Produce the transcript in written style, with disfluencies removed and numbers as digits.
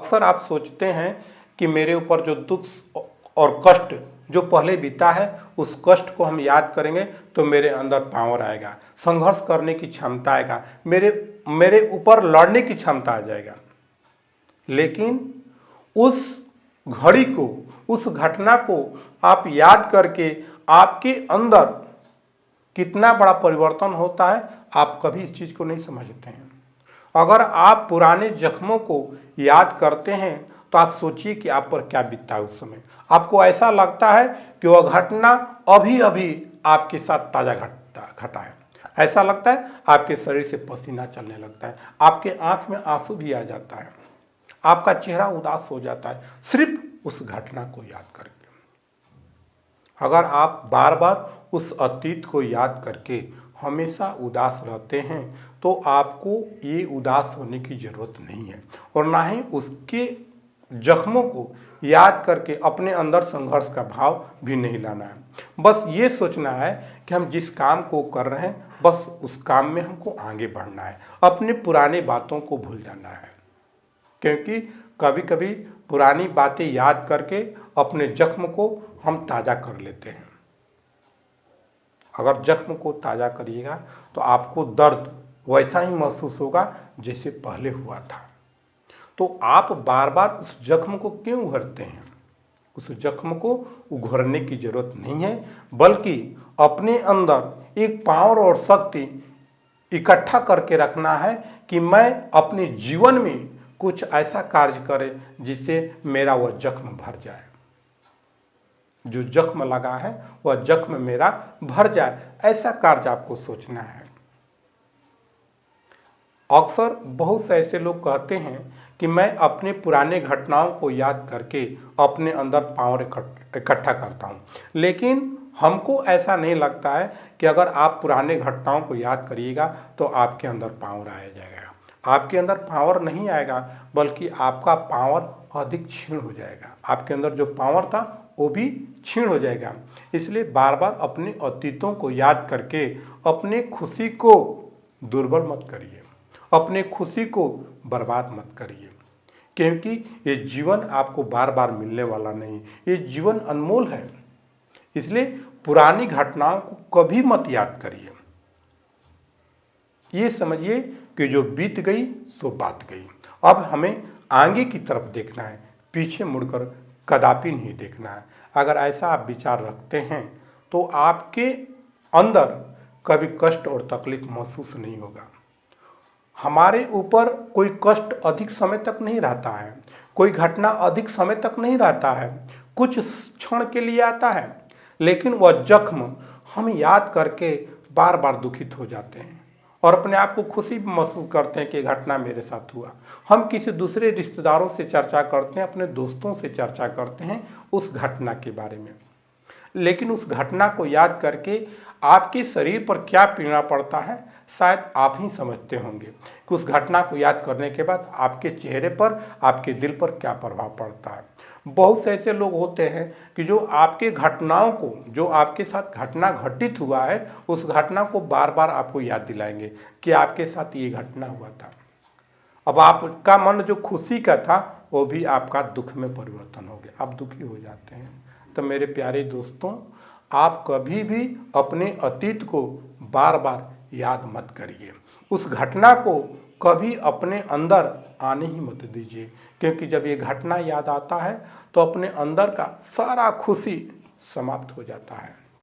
अक्सर आप सोचते हैं कि मेरे ऊपर जो दुख और कष्ट जो पहले बीता है उस कष्ट को हम याद करेंगे तो मेरे अंदर पावर आएगा, संघर्ष करने की क्षमता आएगा, मेरे ऊपर लड़ने की क्षमता आ जाएगा। लेकिन उस घड़ी को, उस घटना को आप याद करके आपके अंदर कितना बड़ा परिवर्तन होता है आप कभी इस चीज को नहीं समझते हैं। अगर आप पुराने जख्मों को याद करते हैं तो आप सोचिए कि आप पर क्या बीतता है उस समय। आपको ऐसा लगता है कि वह घटना अभी अभी आपके साथ ताजा घटा है। ऐसा लगता है आपके शरीर से पसीना चलने लगता है, आपके आंख में आंसू भी आ जाता है, आपका चेहरा उदास हो जाता है सिर्फ उस घटना को याद करके। अगर आप बार बार उस अतीत को याद करके हमेशा उदास रहते हैं तो आपको ये उदास होने की जरूरत नहीं है, और ना ही उसके जख्मों को याद करके अपने अंदर संघर्ष का भाव भी नहीं लाना है। बस ये सोचना है कि हम जिस काम को कर रहे हैं बस उस काम में हमको आगे बढ़ना है, अपने पुराने बातों को भूल जाना है। क्योंकि कभी कभी पुरानी बातें याद करके अपने जख्म को हम ताज़ा कर लेते हैं। अगर जख्म को ताज़ा करिएगा तो आपको दर्द वैसा ही महसूस होगा जैसे पहले हुआ था। तो आप बार बार उस जख्म को क्यों उघरते हैं? उस जख्म को उघरने की जरूरत नहीं है, बल्कि अपने अंदर एक पावर और शक्ति इकट्ठा करके रखना है कि मैं अपने जीवन में कुछ ऐसा कार्य करे जिससे मेरा वह जख्म भर जाए। जो जख्म लगा है वह जख्म मेरा भर जाए, ऐसा कार्य आपको सोचना है। अक्सर बहुत से ऐसे लोग कहते हैं कि मैं अपने पुराने घटनाओं को याद करके अपने अंदर पावर इकट्ठा करता हूँ, लेकिन हमको ऐसा नहीं लगता है कि अगर आप पुराने घटनाओं को याद करिएगा तो आपके अंदर पावर आ जाएगा। आपके अंदर पावर नहीं आएगा, बल्कि आपका पावर अधिक क्षीण हो जाएगा। आपके अंदर जो पावर था वो भी क्षीण हो जाएगा। इसलिए बार बार अपने अतीतों को याद करके अपने खुशी को दुर्बल मत करिए, अपने खुशी को बर्बाद मत करिए, क्योंकि ये जीवन आपको बार बार मिलने वाला नहीं, ये जीवन अनमोल है। इसलिए पुरानी घटनाओं को कभी मत याद करिए। ये समझिए कि जो बीत गई सो बात गई। अब हमें आगे की तरफ देखना है, पीछे मुड़कर कदापि नहीं देखना है। अगर ऐसा आप विचार रखते हैं तो आपके अंदर कभी कष्ट और तकलीफ महसूस नहीं होगा। हमारे ऊपर कोई कष्ट अधिक समय तक नहीं रहता है, कोई घटना अधिक समय तक नहीं रहता है, कुछ क्षण के लिए आता है, लेकिन वह जख्म हम याद करके बार बार दुखित हो जाते हैं और अपने आप को खुशी महसूस करते हैं कि घटना मेरे साथ हुआ। हम किसी दूसरे रिश्तेदारों से चर्चा करते हैं, अपने दोस्तों से चर्चा करते हैं उस घटना के बारे में, लेकिन उस घटना को याद करके आपके शरीर पर क्या पीड़ा पड़ता है शायद आप ही समझते होंगे कि उस घटना को याद करने के बाद आपके चेहरे पर, आपके दिल पर क्या प्रभाव पड़ता है। बहुत से ऐसे लोग होते हैं कि जो आपके घटनाओं को, जो आपके साथ घटना घटित हुआ है उस घटना को बार बार आपको याद दिलाएंगे कि आपके साथ ये घटना हुआ था। अब आपका मन जो खुशी का था वो भी आपका दुख में परिवर्तन हो गया, आप दुखी हो जाते हैं। तो मेरे प्यारे दोस्तों, आप कभी भी अपने अतीत को बार बार याद मत करिए, उस घटना को कभी अपने अंदर आने ही मत दीजिए, क्योंकि जब ये घटना याद आता है तो अपने अंदर का सारा खुशी समाप्त हो जाता है।